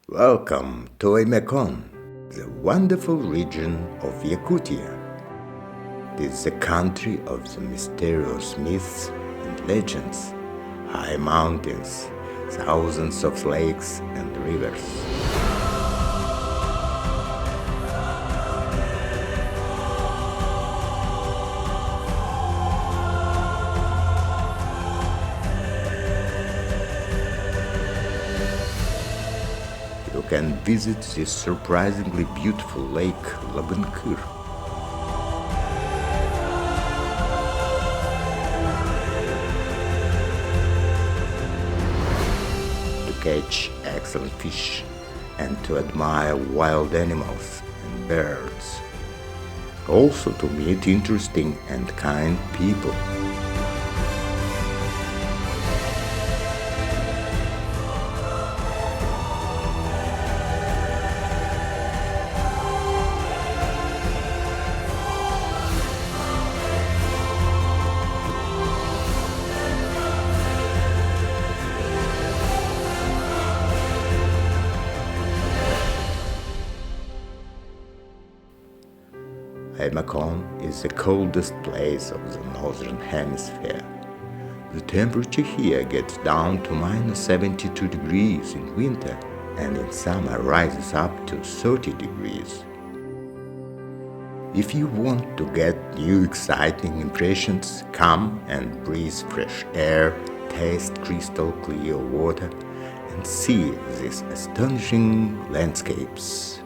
Welcome to Oymякон, the wonderful region of Yakutia. It is the country of the mysterious myths and legends, high mountains, thousands of lakes and rivers. You can visit this surprisingly beautiful lake Labынкыр. To catch excellent fish and to admire wild animals and birds. Also to meet interesting and kind people. Oymякон is the coldest place of the northern hemisphere. The temperature here gets down to -72 degrees in winter and in summer rises up to 30 degrees. If you want to get new exciting impressions, come and breathe fresh air, taste crystal clear water and see these astonishing landscapes.